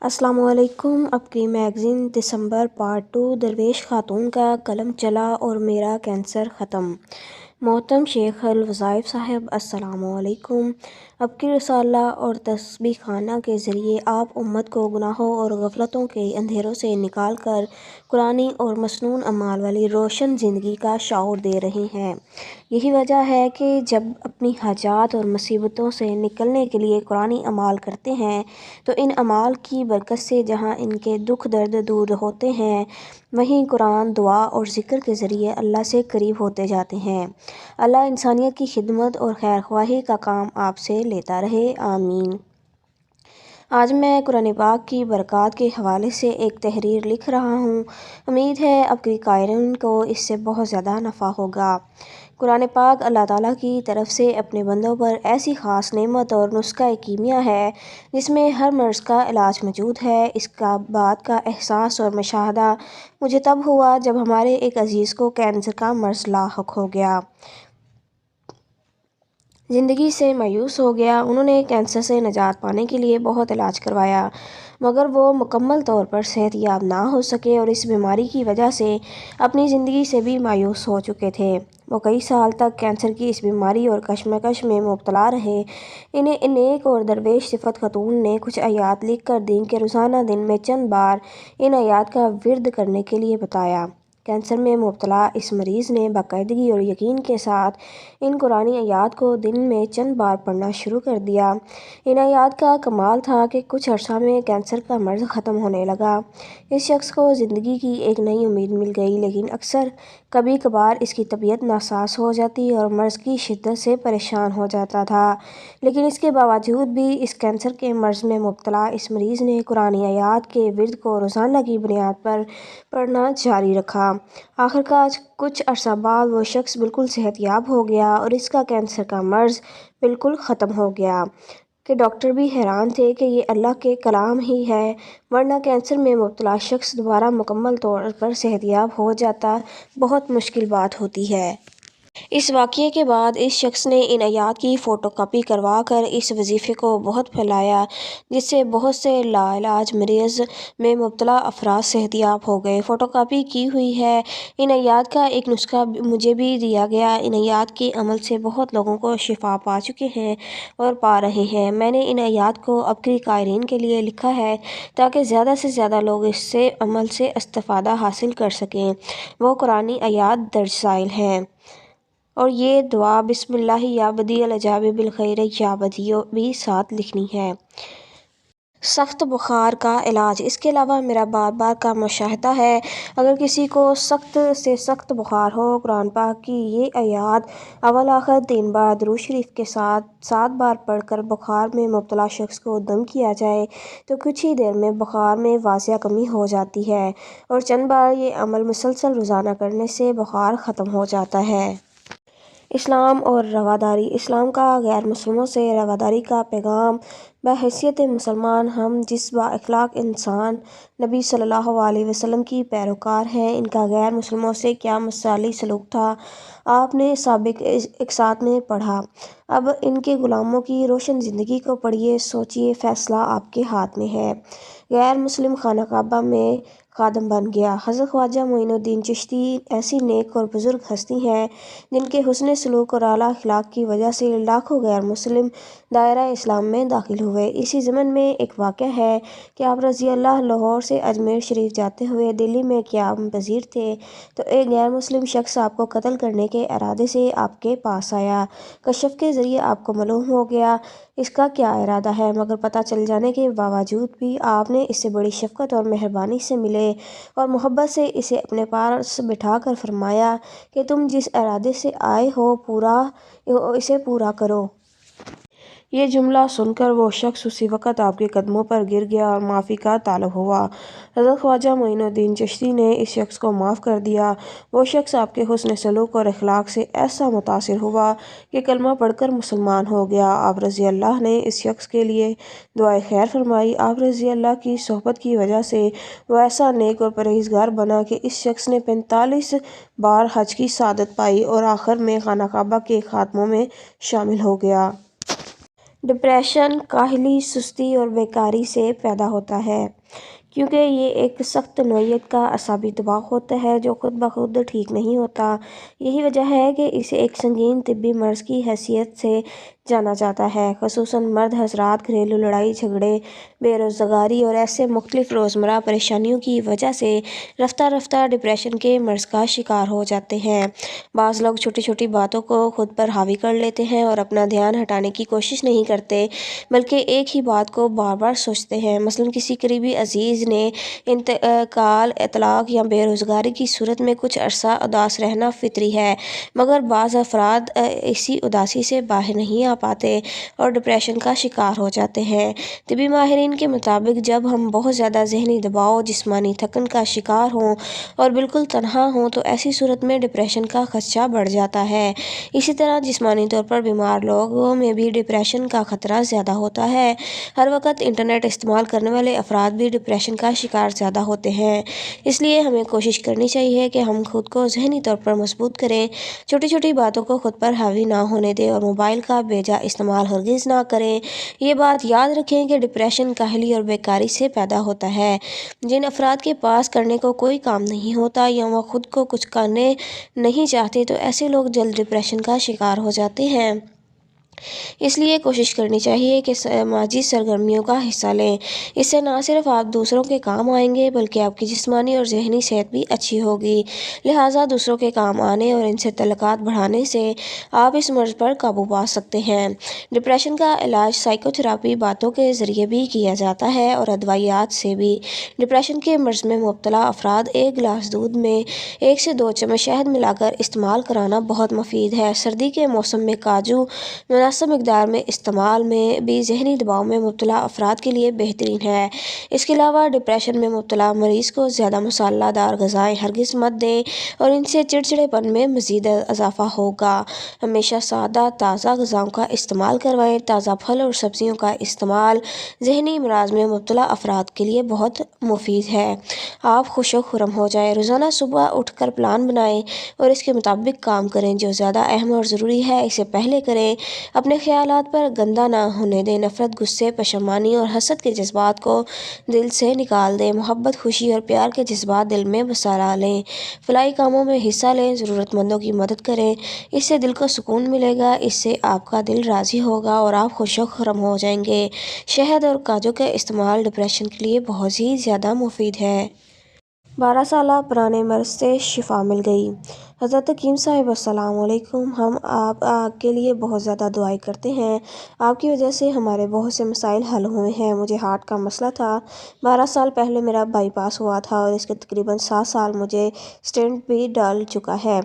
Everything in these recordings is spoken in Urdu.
السلام علیکم۔ اب کی میگزین دسمبر پارٹ 2 درویش خاتون کا قلم چلا اور میرا کینسر ختم۔ محترم شیخ الوظائف صاحب السلام علیکم۔ اب کی رسالہ اور تسبیح خانہ کے ذریعے آپ امت کو گناہوں اور غفلتوں کے اندھیروں سے نکال کر قرآنی اور مسنون اعمال والی روشن زندگی کا شعور دے رہے ہیں۔ یہی وجہ ہے کہ جب اپنی حاجات اور مصیبتوں سے نکلنے کے لیے قرآنی اعمال کرتے ہیں تو ان اعمال کی برکت سے جہاں ان کے دکھ درد دور ہوتے ہیں، وہیں قرآن، دعا اور ذکر کے ذریعے اللہ سے قریب ہوتے جاتے ہیں۔ اللہ انسانیت کی خدمت اور خیر خواہی کا کام آپ سے لیتا رہے، آمین۔ آج میں قرآن پاک کی برکات کے حوالے سے ایک تحریر لکھ رہا ہوں۔ امید ہے اب کے قارئین کو اس سے بہت زیادہ نفع ہوگا۔ قرآن پاک اللہ تعالیٰ کی طرف سے اپنے بندوں پر ایسی خاص نعمت اور نسخہ کیمیا ہے جس میں ہر مرض کا علاج موجود ہے۔ اس بات کا احساس اور مشاہدہ مجھے تب ہوا جب ہمارے ایک عزیز کو کینسر کا مرض لاحق ہو گیا۔ زندگی سے مایوس ہو گیا۔ انہوں نے کینسر سے نجات پانے کے لیے بہت علاج کروایا مگر وہ مکمل طور پر صحت یاب نہ ہو سکے اور اس بیماری کی وجہ سے اپنی زندگی سے بھی مایوس ہو چکے تھے۔ وہ کئی سال تک کینسر کی اس بیماری اور کشمکش میں مبتلا رہے۔ انہیں نیک اور درویش صفت خاتون نے کچھ آیات لکھ کر دن کے روزانہ دن میں چند بار ان آیات کا ورد کرنے کے لیے بتایا۔ کینسر میں مبتلا اس مریض نے باقاعدگی اور یقین کے ساتھ ان قرآنی آیات کو دن میں چند بار پڑھنا شروع کر دیا۔ ان آیات کا کمال تھا کہ کچھ عرصہ میں کینسر کا مرض ختم ہونے لگا۔ اس شخص کو زندگی کی ایک نئی امید مل گئی، لیکن اکثر کبھی کبھار اس کی طبیعت ناساز ہو جاتی اور مرض کی شدت سے پریشان ہو جاتا تھا۔ لیکن اس کے باوجود بھی اس کینسر کے مرض میں مبتلا اس مریض نے قرآنی آیات کے ورد کو روزانہ کی بنیاد پر پڑھنا جاری رکھا۔ آخرکار کچھ عرصہ بعد وہ شخص بالکل صحت یاب ہو گیا اور اس کا کینسر کا مرض بالکل ختم ہو گیا کہ ڈاکٹر بھی حیران تھے کہ یہ اللہ کے کلام ہی ہے، ورنہ کینسر میں مبتلا شخص دوبارہ مکمل طور پر صحت یاب ہو جاتا بہت مشکل بات ہوتی ہے۔ اس واقعے کے بعد اس شخص نے ان آیات کی فوٹو کاپی کروا کر اس وظیفے کو بہت پھیلایا جس سے بہت سے لاعلاج مرض میں مبتلا افراد صحت یاب ہو گئے۔ فوٹو کاپی کی ہوئی ہے ان آیات کا ایک نسخہ مجھے بھی دیا گیا۔ ان آیات کے عمل سے بہت لوگوں کو شفا پا چکے ہیں اور پا رہے ہیں۔ میں نے ان آیات کو اب کے قارئین کے لیے لکھا ہے تاکہ زیادہ سے زیادہ لوگ اس سے عمل سے استفادہ حاصل کر سکیں۔ وہ قرآنی آیات درج ذیل ہیں اور یہ دعا بسم اللہ یا بدیع العجائب بالخیر یا بدیع بھی ساتھ لکھنی ہے۔ سخت بخار کا علاج۔ اس کے علاوہ میرا بار بار کا مشاہدہ ہے اگر کسی کو سخت سے سخت بخار ہو، قرآن پاک کی یہ آیات اول آخر 3 بار درود شریف کے ساتھ 7 بار پڑھ کر بخار میں مبتلا شخص کو دم کیا جائے تو کچھ ہی دیر میں بخار میں واضح کمی ہو جاتی ہے اور چند بار یہ عمل مسلسل روزانہ کرنے سے بخار ختم ہو جاتا ہے۔ اسلام اور رواداری۔ اسلام کا غیر مسلموں سے رواداری کا پیغام۔ بحیثیت مسلمان ہم جس با اخلاق انسان نبی صلی اللہ علیہ وسلم کی پیروکار ہیں، ان کا غیر مسلموں سے کیا مثالی سلوک تھا، آپ نے سابق اقساط میں پڑھا۔ اب ان کے غلاموں کی روشن زندگی کو پڑھیے، سوچیے، فیصلہ آپ کے ہاتھ میں ہے۔ غیر مسلم خانہ کعبہ میں خادم بن گیا۔ حضرت خواجہ معین الدین چشتی ایسی نیک اور بزرگ ہستی ہیں جن کے حسن سلوک اور اعلیٰ اخلاق کی وجہ سے لاکھوں غیر مسلم دائرہ اسلام میں داخل ہوئے۔ اسی ضمن میں ایک واقعہ ہے کہ آپ رضی اللہ لاہور سے اجمیر شریف جاتے ہوئے دلی میں قیام پذیر تھے تو ایک غیر مسلم شخص آپ کو قتل کرنے کے ارادے سے آپ کے پاس آیا۔ کشف کے ذریعے آپ کو معلوم ہو گیا اس کا کیا ارادہ ہے، مگر پتہ چل جانے کے باوجود بھی آپ نے اس سے بڑی شفقت اور مہربانی سے ملے اور محبت سے اسے اپنے پاس بٹھا کر فرمایا کہ تم جس ارادے سے آئے ہو اسے پورا کرو۔ یہ جملہ سن کر وہ شخص اسی وقت آپ کے قدموں پر گر گیا اور معافی کا طالب ہوا۔ حضرت خواجہ معین الدین چشتی نے اس شخص کو معاف کر دیا۔ وہ شخص آپ کے حسن سلوک اور اخلاق سے ایسا متاثر ہوا کہ کلمہ پڑھ کر مسلمان ہو گیا۔ آپ رضی اللہ نے اس شخص کے لیے دعائے خیر فرمائی۔ آپ رضی اللہ کی صحبت کی وجہ سے وہ ایسا نیک اور پرہیزگار بنا کہ اس شخص نے 45 بار حج کی سعادت پائی اور آخر میں خانہ کعبہ کے خادموں میں شامل ہو گیا۔ ڈپریشن کاہلی، سستی اور بیکاری سے پیدا ہوتا ہے، کیونکہ یہ ایک سخت نوعیت کا اعصابی دباؤ ہوتا ہے جو خود بخود ٹھیک نہیں ہوتا۔ یہی وجہ ہے کہ اسے ایک سنگین طبی مرض کی حیثیت سے جانا جاتا ہے۔ خصوصاً مرد حضرات گھریلو لڑائی جھگڑے، بے روزگاری اور ایسے مختلف روزمرہ پریشانیوں کی وجہ سے رفتہ رفتہ ڈپریشن کے مرض کا شکار ہو جاتے ہیں۔ بعض لوگ چھوٹی چھوٹی باتوں کو خود پر حاوی کر لیتے ہیں اور اپنا دھیان ہٹانے کی کوشش نہیں کرتے، بلکہ ایک ہی بات کو بار بار سوچتے ہیں۔ مثلاً کسی قریبی عزیز نے انتقال، طلاق یا بے روزگاری کی صورت میں کچھ عرصہ اداس رہنا فطری ہے، مگر بعض افراد اسی اداسی سے باہر نہیں آ پاتے اور ڈپریشن کا شکار ہو جاتے ہیں۔ طبی ماہرین کے مطابق جب ہم بہت زیادہ ذہنی دباؤ، جسمانی تھکن کا شکار ہوں اور بالکل تنہا ہوں تو ایسی صورت میں ڈپریشن کا خدشہ بڑھ جاتا ہے۔ اسی طرح جسمانی طور پر بیمار لوگوں میں بھی ڈپریشن کا خطرہ زیادہ ہوتا ہے۔ ہر وقت انٹرنیٹ استعمال کرنے والے افراد بھی ڈپریشن کا شکار زیادہ ہوتے ہیں۔ اس لیے ہمیں کوشش کرنی چاہیے کہ ہم خود کو ذہنی طور پر مضبوط کریں، چھوٹی چھوٹی باتوں کو خود پر حاوی نہ ہونے دیں اور موبائل کا بے جا استعمال ہرگز نہ کریں۔ یہ بات یاد رکھیں کہ ڈپریشن کاہلی اور بیکاری سے پیدا ہوتا ہے۔ جن افراد کے پاس کرنے کو کوئی کام نہیں ہوتا یا وہ خود کو کچھ کرنے نہیں چاہتے تو ایسے لوگ جلد ڈپریشن کا شکار ہو جاتے ہیں۔ اس لیے کوشش کرنی چاہیے کہ سماجی سرگرمیوں کا حصہ لیں۔ اس سے نہ صرف آپ دوسروں کے کام آئیں گے بلکہ آپ کی جسمانی اور ذہنی صحت بھی اچھی ہوگی۔ لہٰذا دوسروں کے کام آنے اور ان سے تعلقات بڑھانے سے آپ اس مرض پر قابو پا سکتے ہیں۔ ڈپریشن کا علاج سائیکو تھراپی باتوں کے ذریعے بھی کیا جاتا ہے اور ادویات سے بھی۔ ڈپریشن کے مرض میں مبتلا افراد ایک گلاس دودھ میں 1 سے 2 چمچ شہد ملا کر استعمال کرانا بہت مفید ہے۔ سردی کے موسم میں کاجو مناسب مقدار میں استعمال میں بھی ذہنی دباؤ میں مبتلا افراد کے لیے بہترین ہے۔ اس کے علاوہ ڈپریشن میں مبتلا مریض کو زیادہ مسالہ دار غذائیں ہرگز مت دیں اور ان سے چڑچڑے پن میں مزید اضافہ ہوگا۔ ہمیشہ سادہ تازہ غذاؤں کا استعمال کروائیں۔ تازہ پھل اور سبزیوں کا استعمال ذہنی امراض میں مبتلا افراد کے لیے بہت مفید ہے۔ آپ خوش و خرم ہو جائیں۔ روزانہ صبح اٹھ کر پلان بنائیں اور اس کے مطابق کام کریں۔ جو زیادہ اہم اور ضروری ہے اسے پہلے کریں۔ اپنے خیالات پر گندہ نہ ہونے دیں۔ نفرت، غصے، پشیمانی اور حسد کے جذبات کو دل سے نکال دیں۔ محبت، خوشی اور پیار کے جذبات دل میں بسا لیں۔ فلاحی کاموں میں حصہ لیں، ضرورت مندوں کی مدد کریں۔ اس سے دل کو سکون ملے گا، اس سے آپ کا دل راضی ہوگا اور آپ خوش و خرم ہو جائیں گے۔ شہد اور کاجو کا استعمال ڈپریشن کے لیے بہت ہی زیادہ مفید ہے۔ 12 سالہ پرانے مرض سے شفا مل گئی۔ حضرت حکیم صاحب السلام علیکم، ہم آپ کے لیے بہت زیادہ دعائیں کرتے ہیں۔ آپ کی وجہ سے ہمارے بہت سے مسائل حل ہوئے ہیں۔ مجھے ہارٹ کا مسئلہ تھا۔ 12 سال پہلے میرا بائی پاس ہوا تھا اور اس کے تقریباً 7 سال مجھے اسٹینٹ بھی ڈال چکا ہے۔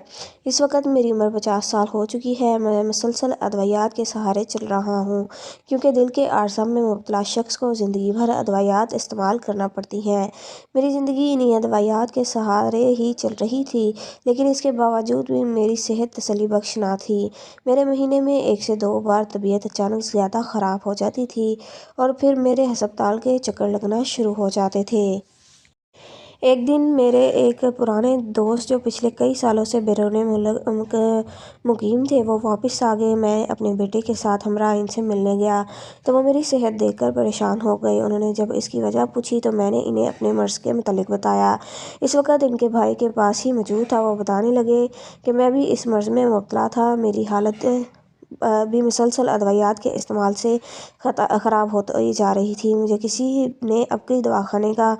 اس وقت میری عمر 50 سال ہو چکی ہے۔ میں مسلسل ادویات کے سہارے چل رہا ہوں، کیونکہ دل کے عارضہ میں مبتلا شخص کو زندگی بھر ادویات استعمال کرنا پڑتی ہیں۔ میری زندگی انہی ادویات کے سہارے ہی چل رہی تھی، لیکن اس کے باوجود بھی میری صحت تسلی بخش نہ تھی۔ میرے مہینے میں 1 سے 2 بار طبیعت اچانک زیادہ خراب ہو جاتی تھی اور پھر میرے ہسپتال کے چکر لگنا شروع ہو جاتے تھے۔ ایک دن میرے ایک پرانے دوست جو پچھلے کئی سالوں سے بیرون ملک مقیم تھے وہ واپس آ گئے۔ میں اپنے بیٹے کے ساتھ ہمراہ ان سے ملنے گیا تو وہ میری صحت دیکھ کر پریشان ہو گئے۔ انہوں نے جب اس کی وجہ پوچھی تو میں نے انہیں اپنے مرض کے متعلق بتایا۔ اس وقت ان کے بھائی کے پاس ہی موجود تھا۔ وہ بتانے لگے کہ میں بھی اس مرض میں مبتلا تھا۔ میری حالت بھی مسلسل ادویات کے استعمال سے خراب ہوتی جا رہی تھی۔ مجھے کسی نے عبقری دواخانے کا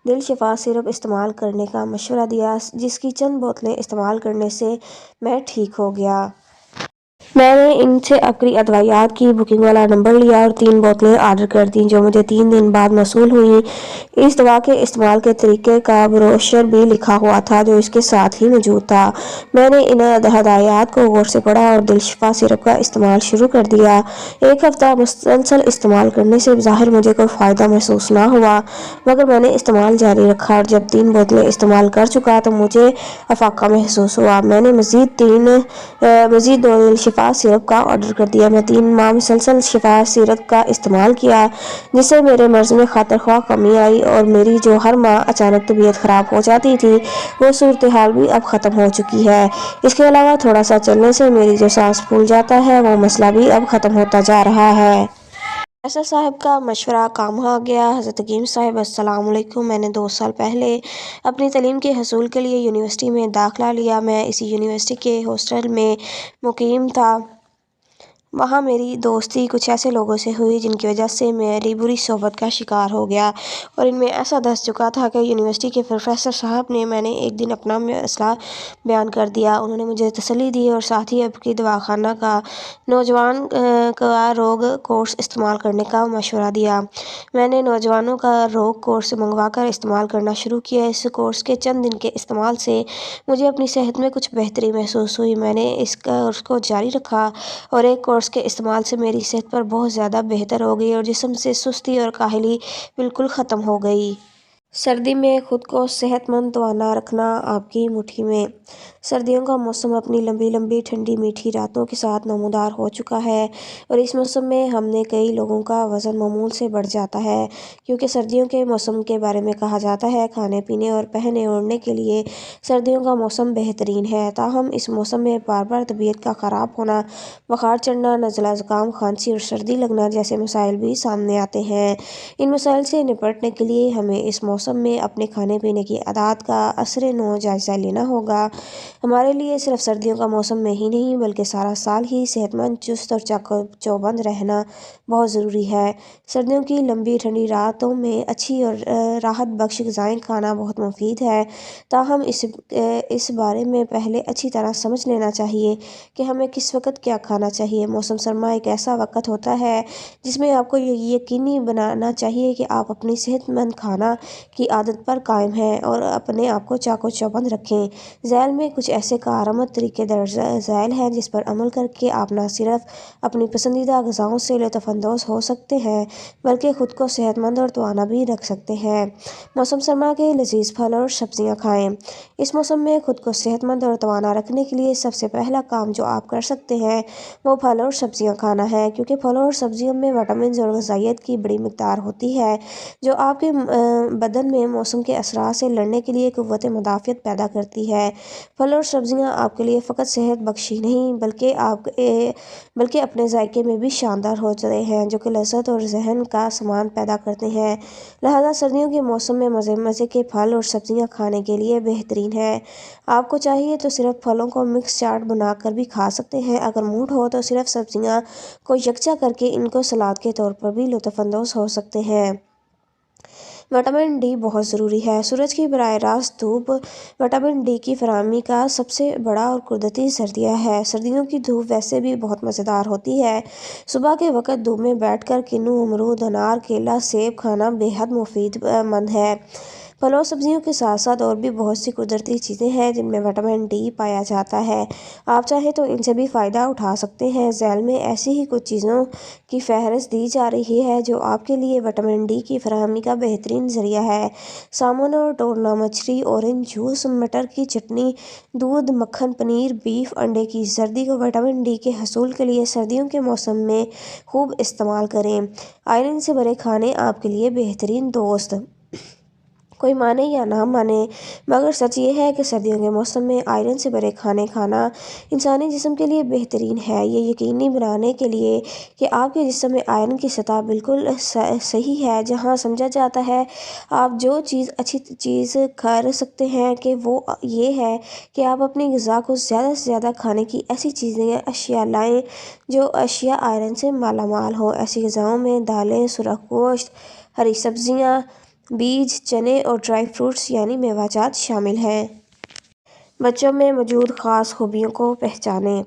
دل شفا سیرپ استعمال کرنے کا مشورہ دیا، جس کی چند بوتلیں استعمال کرنے سے میں ٹھیک ہو گیا۔ میں نے ان سے عبقری ادویات کی بکنگ والا نمبر لیا اور 3 بوتلیں آرڈر کر دیں جو مجھے 3 دن بعد موصول ہوئیں۔ اس دوا کے استعمال کے طریقے کا بروشر بھی لکھا ہوا تھا جو اس کے ساتھ ہی موجود تھا۔ میں نے ان ہدایات کو غور سے پڑھا اور دل شفا سیرپ کا استعمال شروع کر دیا۔ 1 ہفتہ مسلسل استعمال کرنے سے بظاہر مجھے کوئی فائدہ محسوس نہ ہوا، مگر میں نے استعمال جاری رکھا اور جب 3 بوتلیں استعمال کر چکا تو مجھے افاقہ محسوس ہوا۔ میں نے مزید 2 دل شفا سیرپ کا آرڈر کر دیا۔ میں 3 ماہ مسلسل شفا سیرپ کا استعمال کیا، جس سے میرے مرض میں خاطر خواہ کمی آئی اور میری جو ہر ماہ اچانک طبیعت خراب ہو جاتی تھی وہ صورتحال بھی اب ختم ہو چکی ہے۔ اس کے علاوہ تھوڑا سا چلنے سے میری جو سانس پھول جاتا ہے وہ مسئلہ بھی اب ختم ہوتا جا رہا ہے۔ پروفیسر صاحب کا مشورہ کام آ گیا۔ حضرت حکیم صاحب السلام علیکم، میں نے 2 سال پہلے اپنی تعلیم کے حصول کے لیے یونیورسٹی میں داخلہ لیا۔ میں اسی یونیورسٹی کے ہاسٹل میں مقیم تھا۔ وہاں میری دوستی کچھ ایسے لوگوں سے ہوئی جن کی وجہ سے میری بری صحبت کا شکار ہو گیا اور ان میں ایسا دھس چکا تھا کہ یونیورسٹی کے پروفیسر صاحب نے میں نے ایک دن اپنا مسئلہ بیان کر دیا۔ انہوں نے مجھے تسلی دی اور ساتھ ہی اب کی دواخانہ کا نوجوان کا روگ کورس استعمال کرنے کا مشورہ دیا۔ میں نے نوجوانوں کا روگ کورس منگوا کر استعمال کرنا شروع کیا۔ اس کورس کے چند دن کے استعمال سے مجھے اپنی صحت میں کچھ بہتری محسوس ہوئی۔ میں نے اس کورس کو جاری رکھا اور ایک کورس کے استعمال سے میری صحت پر بہت زیادہ بہتر ہو گئی اور جسم سے سستی اور کاہلی بالکل ختم ہو گئی۔ سردی میں خود کو صحت مند توانا رکھنا آپ کی مٹھی میں۔ سردیوں کا موسم اپنی لمبی لمبی ٹھنڈی میٹھی راتوں کے ساتھ نمودار ہو چکا ہے اور اس موسم میں ہم نے کئی لوگوں کا وزن معمول سے بڑھ جاتا ہے کیونکہ سردیوں کے موسم کے بارے میں کہا جاتا ہے کھانے پینے اور پہننے اوڑھنے کے لیے سردیوں کا موسم بہترین ہے۔ تاہم اس موسم میں بار بار طبیعت کا خراب ہونا، بخار چڑھنا، نزلہ زکام، کھانسی اور سردی لگنا جیسے مسائل بھی سامنے آتے ہیں۔ ان مسائل سے نپٹنے کے لیے ہمیں اس موسم میں اپنے کھانے پینے کی عادات کا ازسرِ نو جائزہ لینا ہوگا۔ ہمارے لیے صرف سردیوں کا موسم میں ہی نہیں بلکہ سارا سال ہی صحت مند، چست اور چاق و چوبند رہنا بہت ضروری ہے۔ سردیوں کی لمبی ٹھنڈی راتوں میں اچھی اور راحت بخش غذائیں کھانا بہت مفید ہے۔ تاہم اس بارے میں پہلے اچھی طرح سمجھ لینا چاہیے کہ ہمیں کس وقت کیا کھانا چاہیے۔ موسم سرما ایک ایسا وقت ہوتا ہے جس میں آپ کو یہ یقینی بنانا چاہیے کہ آپ اپنی صحت مند کھانا کی عادت پر قائم ہیں اور اپنے آپ کو چاق و چوبند رکھیں۔ ذیل میں کچھ ایسے کارآمد طریقے درج ذیل ہیں جس پر عمل کر کے آپ نہ صرف اپنی پسندیدہ غذاؤں سے لطف اندوز ہو سکتے ہیں بلکہ خود کو صحت مند اور توانا بھی رکھ سکتے ہیں۔ موسم سرما کے لذیذ پھل اور سبزیاں کھائیں۔ اس موسم میں خود کو صحت مند اور توانا رکھنے کے لیے سب سے پہلا کام جو آپ کر سکتے ہیں وہ پھل اور سبزیاں کھانا ہے کیونکہ پھلوں اور سبزیوں میں وٹامنز اور غذائیت کی بڑی مقدار ہوتی ہے جو آپ کے بدن میں موسم کے اثرات سے لڑنے کے لیے قوت مدافعت پیدا کرتی ہے۔ پھل اور سبزیاں آپ کے لیے فقط صحت بخش ہی نہیں بلکہ اپنے ذائقے میں بھی شاندار ہوتے ہیں جو کہ لذت اور ذہن کا سامان پیدا کرتے ہیں۔ لہٰذا سردیوں کے موسم میں مزے مزے کے پھل اور سبزیاں کھانے کے لیے بہترین ہے۔ آپ کو چاہیے تو صرف پھلوں کو مکس چاٹ بنا کر بھی کھا سکتے ہیں۔ اگر موڈ ہو تو صرف سبزیاں کو یکجا کر کے ان کو سلاد کے طور پر بھی لطف اندوز ہو سکتے ہیں۔ وٹامن ڈی بہت ضروری ہے۔ سورج کی براہ راست دھوپ وٹامن ڈی کی فراہمی کا سب سے بڑا اور قدرتی ذریعہ ہے۔ سردیوں کی دھوپ ویسے بھی بہت مزیدار ہوتی ہے۔ صبح کے وقت دھوپ میں بیٹھ کر کنو، امرود، انار، کیلا، سیب کھانا بے حد مفید مند ہے۔ پھلوں اور سبزیوں کے ساتھ ساتھ اور بھی بہت سی قدرتی چیزیں ہیں جن میں وٹامن ڈی پایا جاتا ہے۔ آپ چاہیں تو ان سے بھی فائدہ اٹھا سکتے ہیں۔ ذیل میں ایسی ہی کچھ چیزوں کی فہرست دی جا رہی ہے جو آپ کے لیے وٹامن ڈی کی فراہمی کا بہترین ذریعہ ہے۔ سالمون اور ٹونا مچھلی، اورنج جوس، مٹر کی چٹنی، دودھ، مکھن، پنیر، بیف، انڈے کی زردی کو وٹامن ڈی کے حصول کے لیے سردیوں کے موسم میں خوب استعمال کریں۔ آئرن سے بھرے کھانے آپ کے لیے بہترین دوست۔ کوئی مانے یا نہ مانے مگر سچ یہ ہے کہ سردیوں کے موسم میں آئرن سے بھرے کھانے کھانا انسانی جسم کے لیے بہترین ہے۔ یہ یقینی بنانے کے لیے کہ آپ کے جسم میں آئرن کی سطح بالکل صحیح ہے، جہاں سمجھا جاتا ہے آپ جو اچھی چیز کر سکتے ہیں کہ وہ یہ ہے کہ آپ اپنی غذا کو زیادہ سے زیادہ کھانے کی ایسی اشیاء لائیں جو اشیاء آئرن سے مالا مال ہوں۔ ایسی غذاؤں میں دالیں، سرخ گوشت، ہری سبزیاں، بیج، چنے اور ڈرائی فروٹس یعنی میوہ جات شامل ہیں۔ بچوں میں موجود خاص خوبیوں کو پہچانیں۔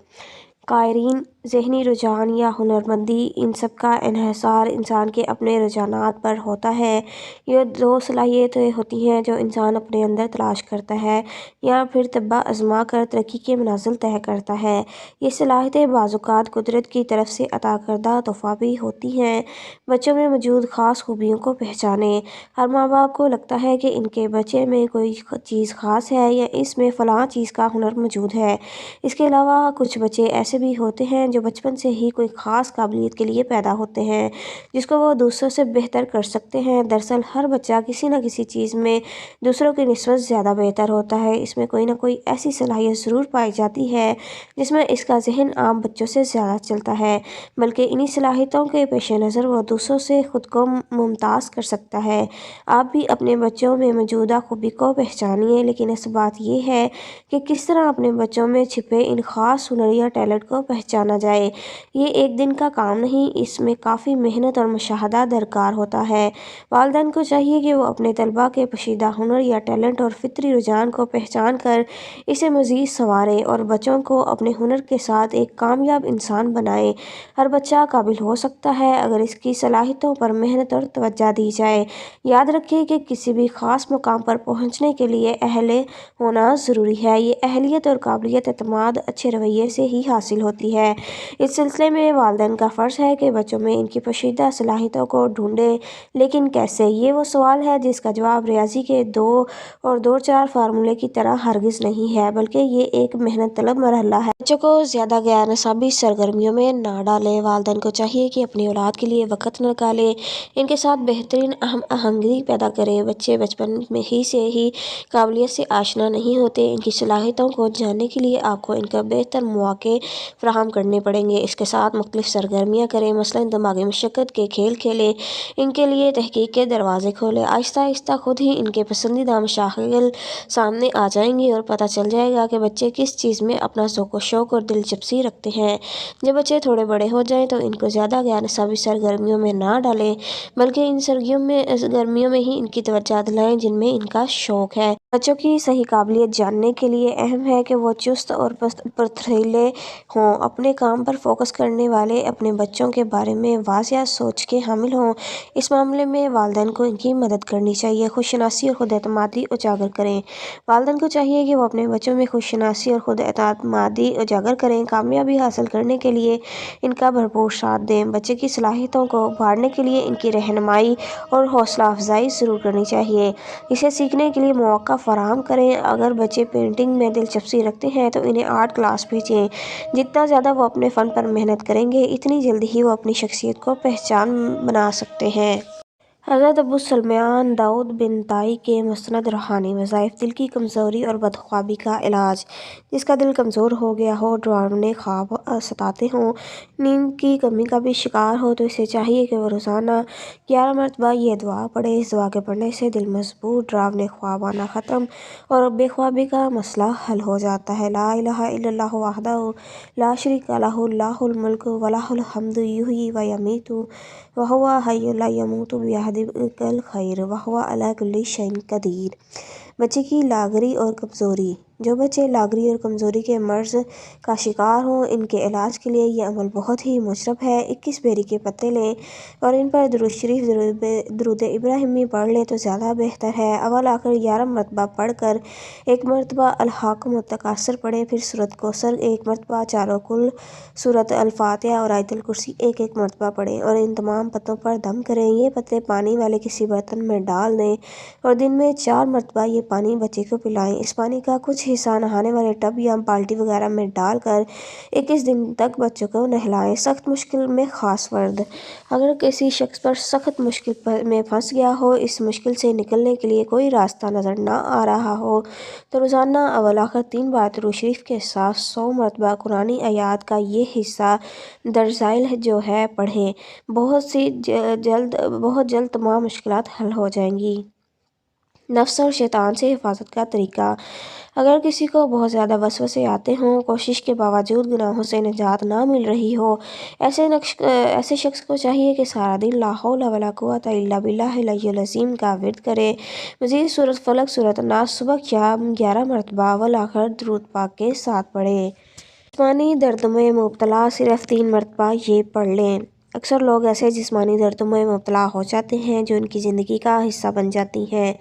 قائرین، ذہنی رجحان یا ہنرمندی، ان سب کا انحصار انسان کے اپنے رجحانات پر ہوتا ہے۔ یہ 2 صلاحیتیں ہوتی ہیں جو انسان اپنے اندر تلاش کرتا ہے یا پھر طبع آزما کر ترقی کے منازل طے کرتا ہے۔ یہ صلاحیتیں بعض اوقات قدرت کی طرف سے عطا کردہ تحفہ بھی ہوتی ہیں۔ بچوں میں موجود خاص خوبیوں کو پہچانیں۔ ہر ماں باپ کو لگتا ہے کہ ان کے بچے میں کوئی چیز خاص ہے یا اس میں فلاں چیز کا ہنر موجود ہے۔ اس کے علاوہ کچھ بچے ایسے بھی ہوتے ہیں جو بچپن سے ہی کوئی خاص قابلیت کے لیے پیدا ہوتے ہیں جس کو وہ دوسروں سے بہتر کر سکتے ہیں۔ دراصل ہر بچہ کسی نہ کسی چیز میں دوسروں کی نسبت زیادہ بہتر ہوتا ہے۔ اس میں کوئی نہ کوئی ایسی صلاحیت ضرور پائی جاتی ہے جس میں اس کا ذہن عام بچوں سے زیادہ چلتا ہے، بلکہ انہی صلاحیتوں کے پیش نظر وہ دوسروں سے خود کو ممتاز کر سکتا ہے۔ آپ بھی اپنے بچوں میں موجودہ خوبی کو پہچانیے، لیکن اصل بات یہ ہے کہ کس طرح اپنے بچوں میں چھپے ان خاص ہنر یا ٹیلنٹ کو پہچانا جائے۔ یہ ایک دن کا کام نہیں، اس میں کافی محنت اور مشاہدہ درکار ہوتا ہے۔ والدین کو چاہیے کہ وہ اپنے طلباء کے پوشیدہ ہنر یا ٹیلنٹ اور فطری رجحان کو پہچان کر اسے مزید سنواریں اور بچوں کو اپنے ہنر کے ساتھ ایک کامیاب انسان بنائیں۔ ہر بچہ قابل ہو سکتا ہے اگر اس کی صلاحیتوں پر محنت اور توجہ دی جائے۔ یاد رکھیں کہ کسی بھی خاص مقام پر پہنچنے کے لیے اہل ہونا ضروری ہے۔ یہ اہلیت اور قابلیت اعتماد اچھے رویے سے ہی حاصل ہوتی ہے۔ اس سلسلے میں والدین کا فرض ہے کہ بچوں میں ان کی پوشیدہ صلاحیتوں کو ڈھونڈیں، لیکن کیسے؟ یہ وہ سوال ہے جس کا جواب ریاضی کے 2 اور 2 4 فارمولے کی طرح ہرگز نہیں ہے، بلکہ یہ ایک محنت طلب مرحلہ ہے۔ بچوں کو زیادہ غیر نصابی سرگرمیوں میں نہ ڈالیں۔ والدین کو چاہیے کہ اپنی اولاد کے لیے وقت نکالیں، ان کے ساتھ بہترین ہم آہنگی پیدا کریں۔ بچے بچپن میں ہی سے ہی قابلیت سے آشنا نہیں ہوتے، ان کی صلاحیتوں کو جاننے کے لیے آپ کو ان کو بہتر مواقع فراہم کرنے پڑیں گے۔ اس کے ساتھ مختلف سرگرمیاں کریں، مثلاً دماغی مشقت کے کھیل کھیلیں، ان کے لیے تحقیق کے دروازے کھولیں۔ آہستہ آہستہ خود ہی ان کے پسندیدہ مشاغل سامنے آ جائیں گے اور پتہ چل جائے گا کہ بچے کس چیز میں اپنا ذوق و شوق اور دلچسپی رکھتے ہیں۔ جب بچے تھوڑے بڑے ہو جائیں تو ان کو زیادہ غیر نصابی سرگرمیوں میں نہ ڈالیں، بلکہ ان سرگرمیوں میں ہی ان کی توجہ دلائیں جن میں ان کا شوق ہے۔ بچوں کی صحیح قابلیت جاننے کے لیے اہم ہے کہ وہ چست اور پرتھریلے ہوں، اپنے کام پر فوکس کرنے والے، اپنے بچوں کے بارے میں واضح سوچ کے حامل ہوں۔ اس معاملے میں والدین کو ان کی مدد کرنی چاہیے۔ خود شناسی اور خود اعتمادی اجاگر کریں۔ والدین کو چاہیے کہ وہ اپنے بچوں میں خود شناسی اور خود اعتمادی اجاگر کریں۔ کامیابی حاصل کرنے کے لیے ان کا بھرپور ساتھ دیں۔ بچے کی صلاحیتوں کو ابھارنے کے لیے ان کی رہنمائی اور حوصلہ افزائی ضرور کرنی چاہیے۔ اسے سیکھنے کے لیے مواقع فراہم کریں۔ اگر بچے پینٹنگ میں دلچسپی رکھتے ہیں تو انہیں آرٹ کلاس بھیجیں۔ جتنا زیادہ وہ اپنے فن پر محنت کریں گے، اتنی جلدی ہی وہ اپنی شخصیت کو پہچان بنا سکتے ہیں۔ حضرت ابو سلیمان داؤد بن طائی کے مستند روحانی وظائف: دل کی کمزوری اور بدخوابی کا علاج۔ جس کا دل کمزور ہو گیا ہو، ڈراونے خواب ستاتے ہوں، نیند کی کمی کا بھی شکار ہو، تو اسے چاہیے کہ وہ روزانہ 11 مرتبہ یہ دعا پڑھے۔ اس دعا کے پڑھنے سے دل مضبوط، ڈراونے خواب آنا ختم اور بے خوابی کا مسئلہ حل ہو جاتا ہے۔ لا الہ الا اللہ وحدہ لا شریک لہ لہ الملک ولہ الحمد یحیی و یمیت وہو حی لا یموت بیدہ الخیر وہو علی کل شیء قدیر۔ بچے کی لاغری اور کمزوری: جو بچے لاغری اور کمزوری کے مرض کا شکار ہوں، ان کے علاج کے لیے یہ عمل بہت ہی مجرب ہے۔ 21 بیری کے پتے لیں اور ان پر درود شریف درود ابراہیمی پڑھ لیں تو زیادہ بہتر ہے۔ اول آخر 11 مرتبہ پڑھ کر ایک مرتبہ الہاکم التکاثر پڑھیں، پھر سورۃ کوثر ایک مرتبہ، چاروں کل، سورۃ الفاتحہ اور آیت الکرسی ایک ایک مرتبہ پڑھیں اور ان تمام پتوں پر دم کریں۔ یہ پتے پانی والے کسی برتن میں ڈال دیں اور دن میں 4 مرتبہ یہ پانی بچے کو پلائیں۔ اس پانی کا کچھ حصہ نہانے والے ٹب یا بالٹی وغیرہ میں ڈال کر 21 دن تک بچوں کو نہلائیں۔ سخت مشکل میں خاص فرد: اگر کسی شخص پر سخت مشکل میں پھنس گیا ہو، اس مشکل سے نکلنے کے لیے کوئی راستہ نظر نہ آ رہا ہو، تو روزانہ اول آخر 3 بار درود شریف کے ساتھ 100 مرتبہ قرآنی آیات کا یہ حصہ درج ذیل جو ہے پڑھیں۔ بہت جلد تمام مشکلات حل ہو جائیں گی۔ نفس اور شیطان سے حفاظت کا طریقہ: اگر کسی کو بہت زیادہ وسوسے آتے ہوں، کوشش کے باوجود گناہوں سے نجات نہ مل رہی ہو، ایسے شخص کو چاہیے کہ سارا دن لا حول ولا قوۃ الا باللہ العلی العظیم کا ورد کرے۔ مزید سورۃ فلق، سورۃ ناس صبح شام 11 مرتبہ اول آخر درود پاک کے ساتھ پڑھیں۔ جسمانی درد میں مبتلا صرف 3 مرتبہ یہ پڑھ لیں۔ اکثر لوگ ایسے جسمانی دردوں میں مبتلا ہو جاتے ہیں جو ان کی زندگی کا حصہ بن جاتی ہیں۔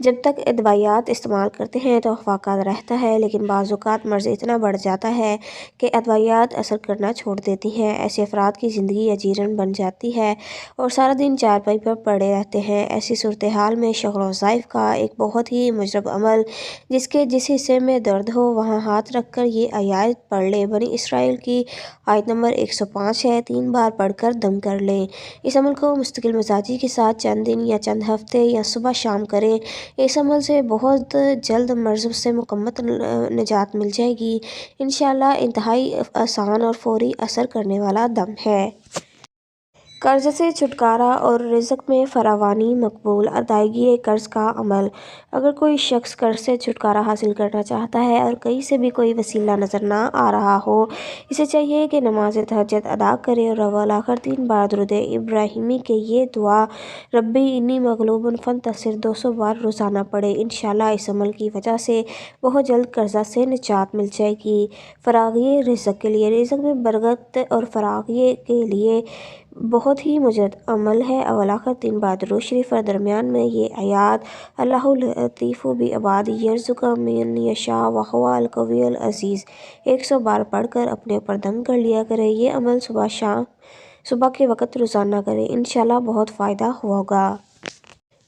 جب تک ادویات استعمال کرتے ہیں تو خفقان رہتا ہے، لیکن بعض اوقات مرض اتنا بڑھ جاتا ہے کہ ادویات اثر کرنا چھوڑ دیتی ہیں۔ ایسے افراد کی زندگی اجیرن بن جاتی ہے اور سارا دن چارپائی پر پڑے رہتے ہیں۔ ایسی صورتحال میں شغل و وظائف کا ایک بہت ہی مجرب عمل، جس حصے میں درد ہو وہاں ہاتھ رکھ کر یہ آیت پڑھ لیں۔ بنی اسرائیل کی آیت نمبر 105 ہے، 3 بار پڑھ کر دم کر لیں۔ اس عمل کو مستقل مزاجی کے ساتھ چند دن یا چند ہفتے یا صبح شام کریں۔ اس عمل سے بہت جلد مرض سے مکمل نجات مل جائے گی۔ انشاءاللہ انتہائی آسان اور فوری اثر کرنے والا دم ہے۔ قرض سے چھٹکارا اور رزق میں فراوانی مقبول ادائیگی قرض کا عمل۔ اگر کوئی شخص قرض سے چھٹکارا حاصل کرنا چاہتا ہے اور کہیں سے بھی کوئی وسیلہ نظر نہ آ رہا ہو، اسے چاہیے کہ نماز تہجد ادا کرے اور رواں آخر 3 بار درود ابراہیمی کے یہ دعا ربی انی مغلوب فانتصر 200 بار روزانہ پڑھے۔ انشاءاللہ اس عمل کی وجہ سے بہت جلد قرض سے نجات مل جائے گی۔ فراغی رزق کے لیے۔ رزق میں برکت اور فراغی کے لیے بہت ہی مجرد عمل ہے۔ اول آخر 3 بار درود شریف اور درمیان میں یہ آیات اللہ لطیف بعبادہ یرزق من یشاء وہو القوی العزیز 100 بار پڑھ کر اپنے اوپر دم کر لیا کریں۔ یہ عمل صبح کے وقت روزانہ کریں، انشاءاللہ بہت فائدہ ہوگا۔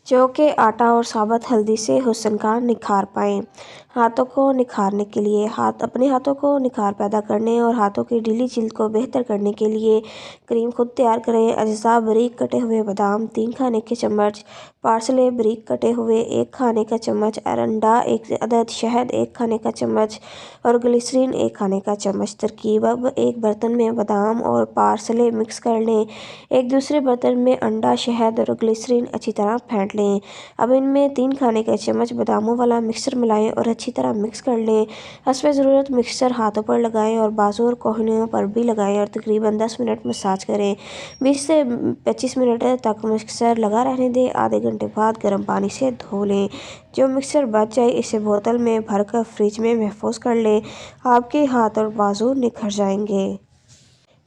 جو کہ آٹا اور ثابت ہلدی سے حسن کا نکھار پائیں۔ ہاتھوں کو نکھارنے کے لیے۔ اپنے ہاتھوں کو نکھار پیدا کرنے اور ہاتھوں کی ڈھیلی جلد کو بہتر کرنے کے لیے کریم خود تیار کریں۔ اجزاء: باریک کٹے ہوئے بادام 3 کھانے کے چمچ، پارسلے باریک کٹے ہوئے 1 کھانے کا چمچ، انڈا 1 عدد، شہد 1 کھانے کا چمچ اور گلیسرین 1 کھانے کا چمچ۔ ترکیب: اب ایک برتن میں بادام اور پارسلے مکس کر لیں۔ ایک دوسرے برتن میں انڈا، شہد اور گلیسرین اچھی طرح پھینٹ لیں۔ اب ان میں 3 کھانے کے چمچ باداموں والا مکسچر ملائیں اور اچھی طرح مکس کر لیں۔ حسب ضرورت مکسچر ہاتھوں پر لگائیں اور بازو اور کہنیوں پر بھی لگائیں اور تقریباً 10 منٹ مساج کریں۔ 20 سے 25 منٹ تک مکسچر لگا رہنے دیں۔ آدھے گھنٹے بعد گرم پانی سے دھو لیں۔ جو مکسچر بچ جائے اسے بوتل میں بھر کر فریج میں محفوظ کر لیں۔ آپ کے ہاتھ اور بازو نکھر جائیں گے۔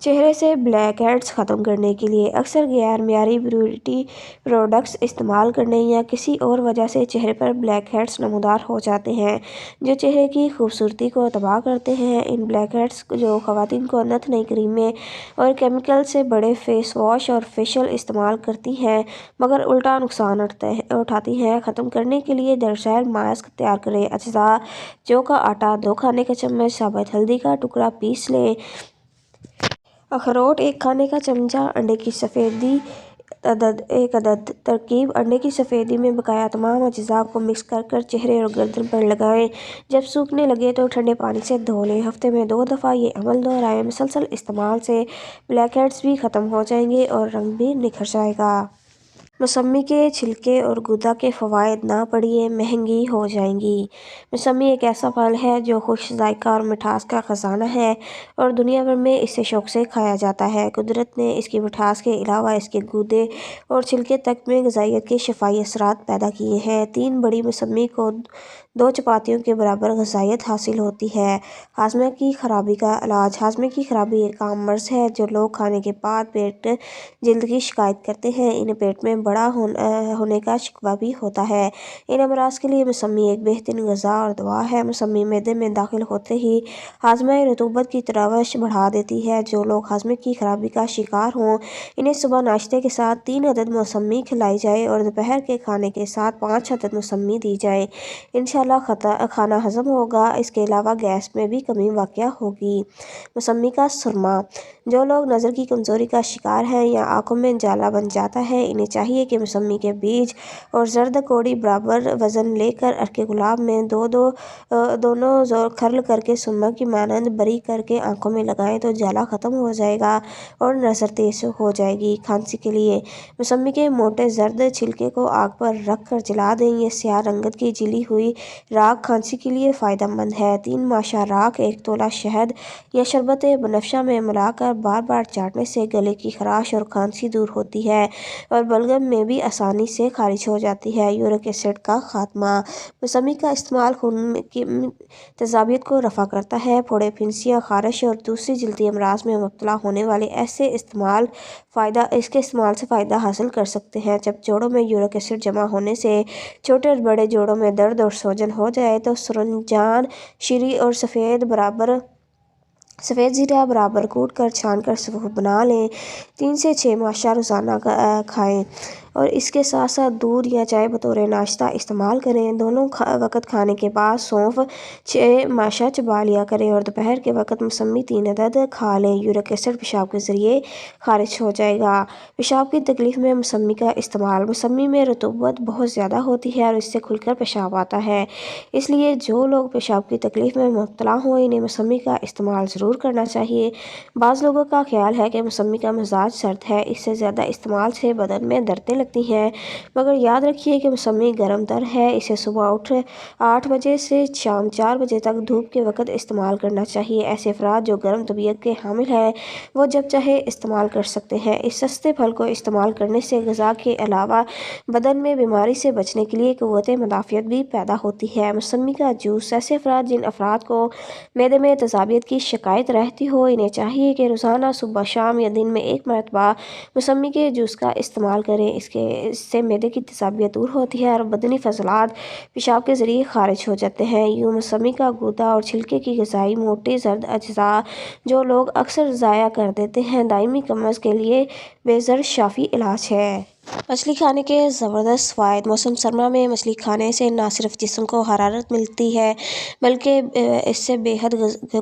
چہرے سے بلیک ہیڈز ختم کرنے کے لیے۔ اکثر غیر معیاری بیوٹی پروڈکٹس استعمال کرنے یا کسی اور وجہ سے چہرے پر بلیک ہیڈز نمودار ہو جاتے ہیں، جو چہرے کی خوبصورتی کو تباہ کرتے ہیں۔ ان بلیک ہیڈز جو خواتین کو نت نئی کریمیں اور کیمیکل سے بڑے فیس واش اور فیشل استعمال کرتی ہیں مگر الٹا نقصان اٹھاتی ہیں، ختم کرنے کے لیے درج ماسک تیار کریں۔ اجزاء: جو کا آٹا 2 کھانے کا چمچ، ثابت ہلدی کا ٹکڑا پیس لیں، اخروٹ 1 کھانے کا چمچہ، انڈے کی سفیدی 1 عدد۔ ترکیب: انڈے کی سفیدی میں بقایا تمام اجزاء کو مکس کر کر چہرے اور گردن پر لگائیں۔ جب سوکھنے لگے تو ٹھنڈے پانی سے دھو لیں۔ ہفتے میں 2 دفعہ یہ عمل دہرائیں۔ مسلسل استعمال سے بلیک ہیڈز بھی ختم ہو جائیں گے اور رنگ بھی نکھر جائے گا۔ موسمی کے چھلکے اور گودا کے فوائد نہ پڑھیے، مہنگی ہو جائیں گی۔ موسمی ایک ایسا پھل ہے جو خوش ذائقہ اور مٹھاس کا خزانہ ہے اور دنیا بھر میں اسے شوق سے کھایا جاتا ہے۔ قدرت نے اس کی مٹھاس کے علاوہ اس کے گودے اور چھلکے تک میں غذائیت کے شفائی اثرات پیدا کیے ہیں۔ 3 بڑی موسمی کو 2 چپاتیوں کے برابر غذائیت حاصل ہوتی ہے۔ ہاضمہ کی خرابی کا علاج۔ ہاضمے کی خرابی ایک عام مرض ہے جو لوگ کھانے کے بعد پیٹ جلد کی شکایت کرتے ہیں۔ انہیں پیٹ میں بڑا ہونے کا شکوہ بھی ہوتا ہے۔ ان امراض کے لیے موسمی ایک بہترین غذا اور دوا ہے۔ موسمی معدے میں داخل ہوتے ہی ہاضمہ رطوبت کی تراوش بڑھا دیتی ہے۔ جو لوگ ہاضمے کی خرابی کا شکار ہوں انہیں صبح ناشتے کے ساتھ 3 عدد موسمی کھلائی جائے اور دوپہر کے کھانے کے ساتھ 5 عدد موسمی دی جائے۔ انشاءاللہ کھانا ہضم ہوگا۔ اس کے علاوہ گیس میں بھی کمی واقع ہوگی۔ موسمی کا سرما۔ جو لوگ نظر کی کمزوری کا شکار ہیں یا آنکھوں میں جالا بن جاتا ہے انہیں چاہیے کہ موسمی کے بیج اور زرد کوڑی برابر وزن لے کر عرق گلاب میں دونوں کھرل کر کے سرما کی مانند باریک کر کے آنکھوں میں لگائیں تو جالا ختم ہو جائے گا اور نظر تیز ہو جائے گی۔ کھانسی کے لیے موسمی کے موٹے زرد چھلکے کو آگ پر رکھ کر جلا دیں۔ یہ سیاہ رنگت کی جلی ہوئی راکھ کھانسی کے لیے فائدہ مند ہے۔ 3 ماشا راکھ 1 تولہ شہد یا شربت بنفشہ میں ملا کر بار بار چاٹنے سے گلے کی خراش اور کھانسی دور ہوتی ہے اور بلغم میں بھی آسانی سے خارج ہو جاتی ہے۔ یورک ایسڈ کا خاتمہ۔ موسمی کا استعمال خون کی تیزابیت کو رفع کرتا ہے۔ پھوڑے، پھنسیاں، خارش اور دوسری جلدی امراض میں مبتلا ہونے والے اس کے استعمال سے فائدہ حاصل کر سکتے ہیں۔ جب جوڑوں میں یورک ایسڈ جمع ہونے سے چھوٹے اور بڑے جوڑوں میں درد اور سوجن ہو جائے تو سرنجان شیری اور سفید زیرہ برابر کوٹ کر چھان کر سوپ بنا لیں۔ 3 سے 6 ماشا روزانہ کھائیں اور اس کے ساتھ ساتھ دودھ یا چائے بطور ناشتہ استعمال کریں۔ دونوں وقت کھانے کے بعد سونف 6 ماشا چبا لیا کریں اور دوپہر کے وقت موسمی 3 عدد کھا لیں۔ یورک ایسڈ پیشاب کے ذریعے خارج ہو جائے گا۔ پیشاب کی تکلیف میں موسمی کا استعمال۔ موسمی میں رطوبت بہت زیادہ ہوتی ہے اور اس سے کھل کر پیشاب آتا ہے، اس لیے جو لوگ پیشاب کی تکلیف میں مبتلا ہوں انہیں موسمی کا استعمال ضرور کرنا چاہیے۔ بعض لوگوں کا خیال ہے کہ موسمی کا مزاج سرد ہے، اس سے زیادہ استعمال سے بدن میں دردیں لگتی ہیں، مگر یاد رکھیے کہ موسمی گرم تر ہے۔ اسے صبح 8 بجے سے شام 4 بجے تک دھوپ کے وقت استعمال کرنا چاہیے۔ ایسے افراد جو گرم طبیعت کے حامل ہیں وہ جب چاہے استعمال کر سکتے ہیں۔ اس سستے پھل کو استعمال کرنے سے غذا کے علاوہ بدن میں بیماری سے بچنے کے لیے قوت مدافعت بھی پیدا ہوتی ہے۔ موسمی کا جوس۔ ایسے افراد جن افراد کو معدے میں تیزابیت کی شکایت رہتی ہو انہیں چاہیے کہ روزانہ صبح شام یا دن میں 1 مرتبہ موسمی کے جوس کا استعمال کریں۔ اس سے معدے کی تیزابیت دور ہوتی ہے اور بدنی فضلات پیشاب کے ذریعے خارج ہو جاتے ہیں۔ یوں موسمی کا گودا اور چھلکے کی غذائی موٹے زرد اجزاء جو لوگ اکثر ضائع کر دیتے ہیں دائمی قبض کے لیے بے زر شافی علاج ہے۔ مچھلی کھانے کے زبردست فوائد۔ موسم سرما میں مچھلی کھانے سے نہ صرف جسم کو حرارت ملتی ہے بلکہ اس سے بے حد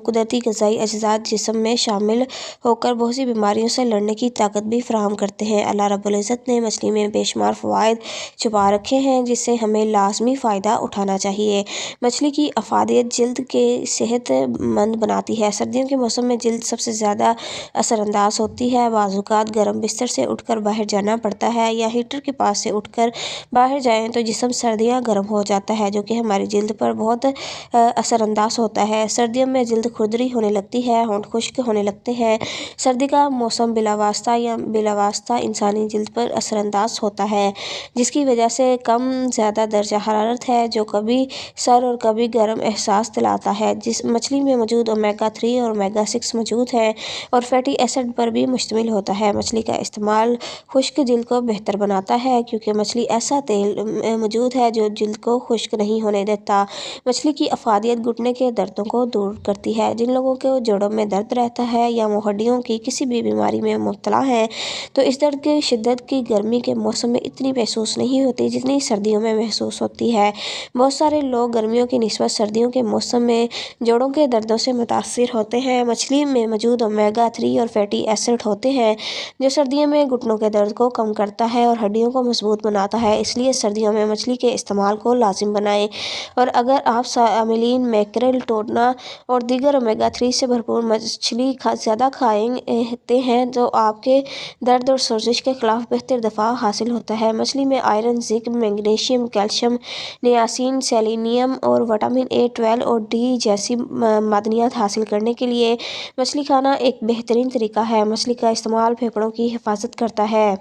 قدرتی غذائی اجزاء جسم میں شامل ہوکر بہت سی بیماریوں سے لڑنے کی طاقت بھی فراہم کرتے ہیں۔ اللہ رب العزت نے مچھلی میں بے شمار فوائد چھپا رکھے ہیں جس سے ہمیں لازمی فائدہ اٹھانا چاہیے۔ مچھلی کی افادیت جلد کے صحت مند بناتی ہے۔ سردیوں کے موسم میں جلد سب سے زیادہ اثر انداز ہوتی ہے۔ بعض اوقات گرم بستر سے اٹھ کر باہر جانا پڑتا ہے یا ہیٹر کے پاس سے اٹھ کر باہر جائیں تو جسم سردیاں گرم ہو جاتا ہے جو کہ ہماری جلد پر بہت اثر انداز ہوتا ہے۔ سردیوں میں جلد کھردری ہونے لگتی ہے، ہونٹ خشک ہونے لگتے ہیں۔ سردی کا موسم بلاواسطہ انسانی جلد پر اثر انداز ہوتا ہے جس کی وجہ سے کم زیادہ درجہ حرارت ہے جو کبھی سر اور کبھی گرم احساس دلاتا ہے۔ مچھلی میں موجود اومیگا 3 اور اومیگا 6 موجود ہے اور فیٹی ایسڈ پر بھی مشتمل ہوتا ہے۔ مچھلی کا استعمال خشک جلد کو بہتر بناتا ہے کیونکہ مچھلی ایسا تیل موجود ہے جو جلد کو خشک نہیں ہونے دیتا۔ مچھلی کی افادیت گھٹنے کے دردوں کو دور کرتی ہے۔ جن لوگوں کو جوڑوں میں درد رہتا ہے یا وہ ہڈیوں کی کسی بھی بیماری میں مبتلا ہیں تو اس درد کی شدت کی گرمی کے موسم میں اتنی محسوس نہیں ہوتی جتنی سردیوں میں محسوس ہوتی ہے۔ بہت سارے لوگ گرمیوں کی نسبت سردیوں کے موسم میں جوڑوں کے دردوں سے متاثر ہوتے ہیں۔ مچھلی میں موجود اومیگا 3 اور فیٹی ایسڈ ہوتے ہیں جو سردیوں میں گھٹنوں کے درد کو کم کرتا ہے اور ہڈیوں کو مضبوط بناتا ہے، اس لیے سردیوں میں مچھلی کے استعمال کو لازم بنائیں۔ اور اگر آپ سالمین، میکریل، ٹونا اور دیگر اومیگا 3 سے بھرپور مچھلی زیادہ کھاتے ہیں تو آپ کے درد اور سوزش کے خلاف بہتر دفاع حاصل ہوتا ہے۔ مچھلی میں iron, zinc, magnesium, calcium, niacin, selenium اور وٹامن A، 12 اور D جیسی معدنیات حاصل کرنے کے لیے مچھلی کھانا ایک بہترین طریقہ ہے۔ مچھلی کا استعمال پھیپھڑوں کی حفاظت کرتا ہے۔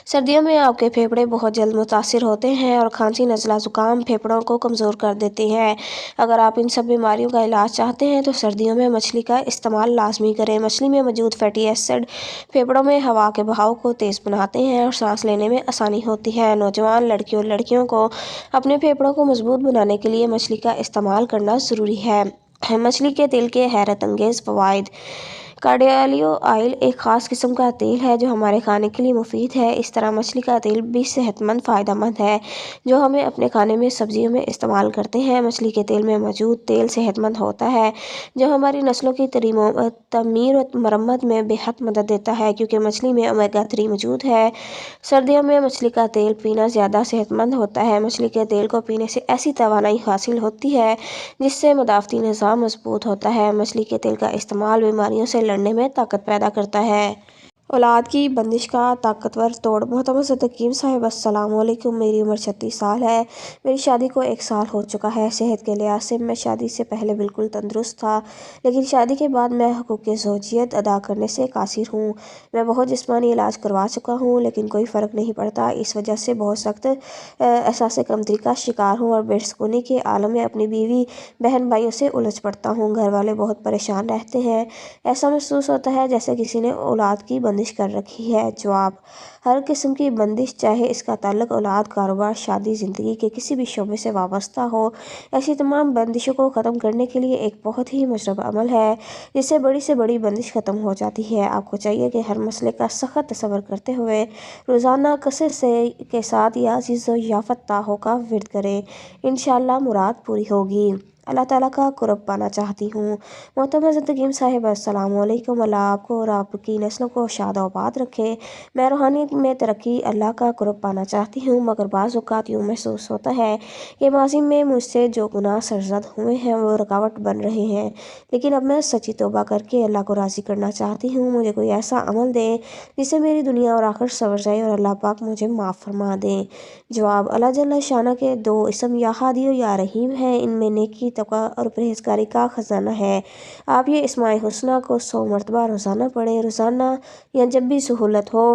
سردیوں میں آپ کے پھیپھڑے بہت جلد متاثر ہوتے ہیں اور کھانسی، نزلہ، زکام پھیپھڑوں کو کمزور کر دیتے ہیں۔ اگر آپ ان سب بیماریوں کا علاج چاہتے ہیں تو سردیوں میں مچھلی کا استعمال لازمی کریں۔ مچھلی میں موجود فیٹی ایسڈ پھیپھڑوں میں ہوا کے بہاؤ کو تیز بناتے ہیں اور سانس لینے میں آسانی ہوتی ہے۔ نوجوان لڑکیوں کو اپنے پھیپھڑوں کو مضبوط بنانے کے لیے مچھلی کا استعمال کرنا ضروری ہے۔ مچھلی کے تیل کے حیرت انگیز فوائد۔ کارڈیالو آئل ایک خاص قسم کا تیل ہے جو ہمارے کھانے کے لیے مفید ہے۔ اس طرح مچھلی کا تیل بھی صحت مند فائدہ مند ہے جو ہم اپنے کھانے میں سبزیوں میں استعمال کرتے ہیں۔ مچھلی کے تیل میں موجود تیل صحت مند ہوتا ہے جو ہماری نسلوں کی تعمیر و مرمت میں بے حد مدد دیتا ہے کیونکہ مچھلی میں اومیگا 3 موجود ہے۔ سردیوں میں مچھلی کا تیل پینا زیادہ صحت مند ہوتا ہے۔ مچھلی کے تیل کو پینے سے ایسی توانائی حاصل ہوتی ہے جس سے مدافعتی نظام مضبوط ہوتا ہے۔ مچھلی کے تیل کا استعمال بیماریوں سے لڑنے میں طاقت پیدا کرتا ہے۔ اولاد کی بندش کا طاقتور توڑ۔ محترمہ صدر حکیم صاحب السلام علیکم۔ میری عمر 36 سال ہے۔ میری شادی کو 1 سال ہو چکا ہے۔ صحت کے لحاظ سے میں شادی سے پہلے بالکل تندرست تھا، لیکن شادی کے بعد میں حقوق زوجیت ادا کرنے سے قاصر ہوں۔ میں بہت جسمانی علاج کروا چکا ہوں، لیکن کوئی فرق نہیں پڑتا۔ اس وجہ سے بہت سخت احساس کمتری کا شکار ہوں اور بے سکونی کے عالم میں اپنی بیوی بہن بھائیوں سے الجھ پڑتا ہوں۔ گھر والے بہت پریشان رہتے ہیں۔ ایسا محسوس ہوتا ہے جیسے کسی نے اولاد کی بندش کر رکھی ہے۔ جواب: ہر قسم کی بندش، چاہے اس کا تعلق اولاد، کاروبار، شادی، زندگی کے کسی بھی شعبے سے وابستہ ہو، ایسی تمام بندشوں کو ختم کرنے کے لیے ایک بہت ہی مجرب عمل ہے، جس سے بڑی بندش ختم ہو جاتی ہے۔ آپ کو چاہیے کہ ہر مسئلے کا سخت تصور کرتے ہوئے روزانہ کثرت کے ساتھ یا عزیز و یا فتاحوں کا ورد کریں۔ انشاءاللہ مراد پوری ہوگی۔ اللہ تعالیٰ کا قرب پانا چاہتی ہوں۔ محترمہ صدر حکیم صاحب السلام علیکم۔ اللہ آپ کو اور آپ کی نسلوں کو شاد و آباد رکھے۔ میں روحانیت میں ترقی، اللہ کا قرب پانا چاہتی ہوں، مگر بعض اوقات یوں محسوس ہوتا ہے کہ ماضی میں مجھ سے جو گناہ سرزد ہوئے ہیں وہ رکاوٹ بن رہے ہیں، لیکن اب میں سچی توبہ کر کے اللہ کو راضی کرنا چاہتی ہوں۔ مجھے کوئی ایسا عمل دیں جس سے میری دنیا اور آخرت سنور جائے اور اللہ پاک مجھے معاف فرما دیں۔ جواب: اللہ جل شانہ کے 2 اسم یا ہادی و یا رحیم ہیں۔ ان میں نیکی، تقویٰ اور پرہیزگاری کا خزانہ ہے۔ آپ یہ اسماء الحسنی کو 100 مرتبہ روزانہ پڑھیں۔ روزانہ یا جب بھی سہولت ہو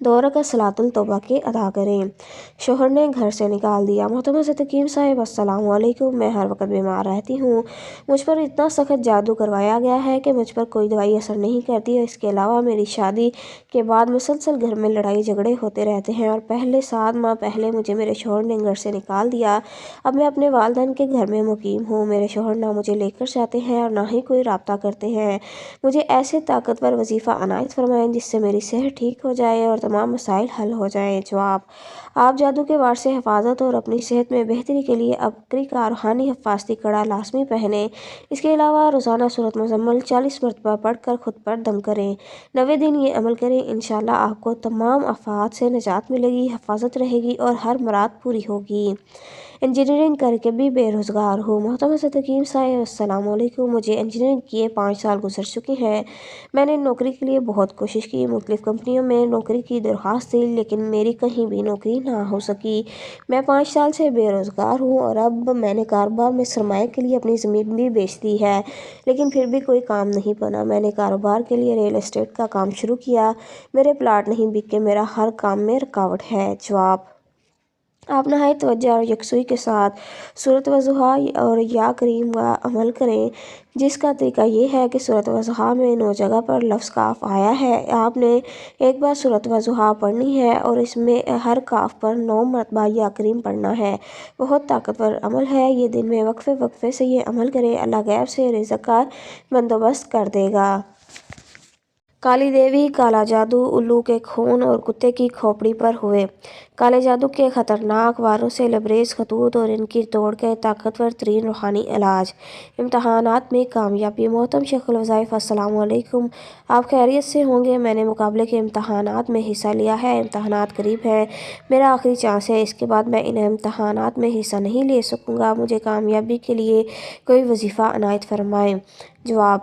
2 رکعت صلاۃ التوبہ کے ادا کریں۔ شوہر نے گھر سے نکال دیا۔ محترمہ صدر حکیم صاحب السلام علیکم۔ میں ہر وقت بیمار رہتی ہوں۔ مجھ پر اتنا سخت جادو کروایا گیا ہے کہ مجھ پر کوئی دوائی اثر نہیں کرتی، اور اس کے علاوہ میری شادی کے بعد مسلسل گھر میں لڑائی جھگڑے ہوتے رہتے ہیں، اور پہلے 7 ماہ پہلے مجھے میرے شوہر نے گھر سے نکال دیا۔ اب میں اپنے والدین کے گھر میں مقیم ہوں۔ میرے شوہر نہ مجھے لے کر جاتے ہیں اور نہ ہی کوئی رابطہ کرتے ہیں۔ مجھے ایسے طاقتور وظیفہ عنایت فرمائیں جس سے میری صحت ٹھیک ہو جائے اور تمام مسائل حل ہو جائیں۔ جواب: آپ جادو کے وار سے حفاظت اور اپنی صحت میں بہتری کے لیے ابکری کا روحانی حفاظتی کڑا لازمی پہنیں۔ اس کے علاوہ روزانہ سورۃ مزمل 40 مرتبہ پڑھ کر خود پر دم کریں۔ 90 دن یہ عمل کریں۔ انشاءاللہ آپ کو تمام آفات سے نجات ملے گی، حفاظت رہے گی اور ہر مراد پوری ہوگی۔ انجینئرنگ کر کے بھی بے روزگار ہوں۔ محترمہ صدر حکیم صاحب السلام علیکم۔ مجھے انجینئرنگ کیے 5 سال گزر چکے ہیں۔ میں نے نوکری کے لیے بہت کوشش کی، مختلف کمپنیوں میں نوکری کی درخواست دی، لیکن میری کہیں بھی نوکری نہ ہو سکی۔ میں 5 سال سے بے روزگار ہوں اور اب میں نے کاروبار میں سرمایہ کے لیے اپنی زمین بھی بیچ دی ہے، لیکن پھر بھی کوئی کام نہیں بنا۔ میں نے کاروبار کے لیے ریل اسٹیٹ کا کام شروع کیا، میرے پلاٹ نہیں بکے، میرا ہر کام میں رکاوٹ ہے۔ جواب: آپ نہایت توجہ اور یکسوئی کے ساتھ سورۃ والضحیٰ اور یا کریم کا عمل کریں، جس کا طریقہ یہ ہے کہ سورۃ والضحیٰ میں 9 جگہ پر لفظ کاف آیا ہے۔ آپ نے ایک بار سورۃ والضحیٰ پڑھنی ہے اور اس میں ہر کاف پر 9 مرتبہ یا کریم پڑھنا ہے۔ بہت طاقتور عمل ہے۔ یہ دن میں وقفے وقفے سے یہ عمل کریں، اللہ غیب سے رزق کا بندوبست کر دے گا۔ کالی دیوی کالا جادو الو کے خون اور کتے کی کھوپڑی پر ہوئے۔ کالے جادو کے خطرناک واروں سے لبریز خطوط اور ان کی توڑ کے طاقتور ترین روحانی علاج۔ امتحانات میں کامیابی۔ محترم شیخ الوظائف السلام علیکم۔ آپ خیریت سے ہوں گے؟ میں نے مقابلے کے امتحانات میں حصہ لیا ہے۔ امتحانات قریب ہیں، میرا آخری چانس ہے، اس کے بعد میں ان امتحانات میں حصہ نہیں لے سکوں گا۔ مجھے کامیابی کے لیے کوئی وظیفہ عنایت فرمائیں۔ جواب: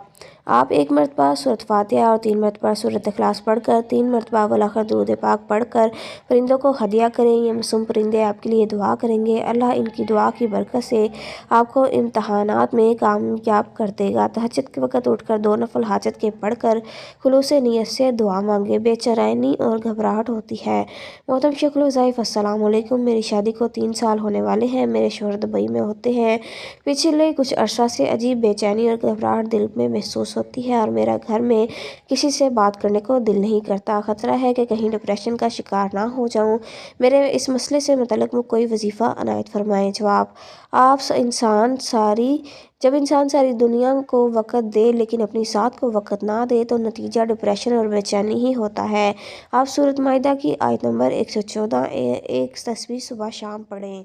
آپ 1 مرتبہ سورۃ فاتحہ اور 3 مرتبہ سورۃ اخلاص پڑھ کر 3 مرتبہ والآخر درود پاک پڑھ کر پرندوں کو ہدیہ کریں۔ یہ معصوم پرندے آپ کے لیے دعا کریں گے۔ اللہ ان کی دعا کی برکت سے آپ کو امتحانات میں کامیاب کر دے گا۔ تہجد کے وقت اٹھ کر 2 نفل حاجت کے پڑھ کر خلوص نیت سے دعا مانگیں۔ بے چینی اور گھبراہٹ ہوتی ہے۔ محترم شیخ الوظائف السلام علیکم۔ میری شادی کو 3 سال ہونے والے ہیں۔ میرے شوہر دبئی میں ہوتے ہیں۔ پچھلے کچھ عرصہ سے عجیب بے چینی اور گھبراہٹ دل میں محسوس ہوتی ہے اور میرا گھر میں کسی سے بات کرنے کو دل نہیں کرتا۔ خطرہ ہے کہ کہیں ڈپریشن کا شکار نہ ہو جاؤں۔ میرے اس مسئلے سے متعلق کوئی وظیفہ عنایت فرمائیں۔ جواب: جب انسان ساری دنیا کو وقت دے لیکن اپنی ذات کو وقت نہ دے تو نتیجہ ڈپریشن اور بے چینی ہی ہوتا ہے۔ آپ سورۃ مائدہ کی آیت نمبر 114 ایک تسبیح صبح شام پڑھیں۔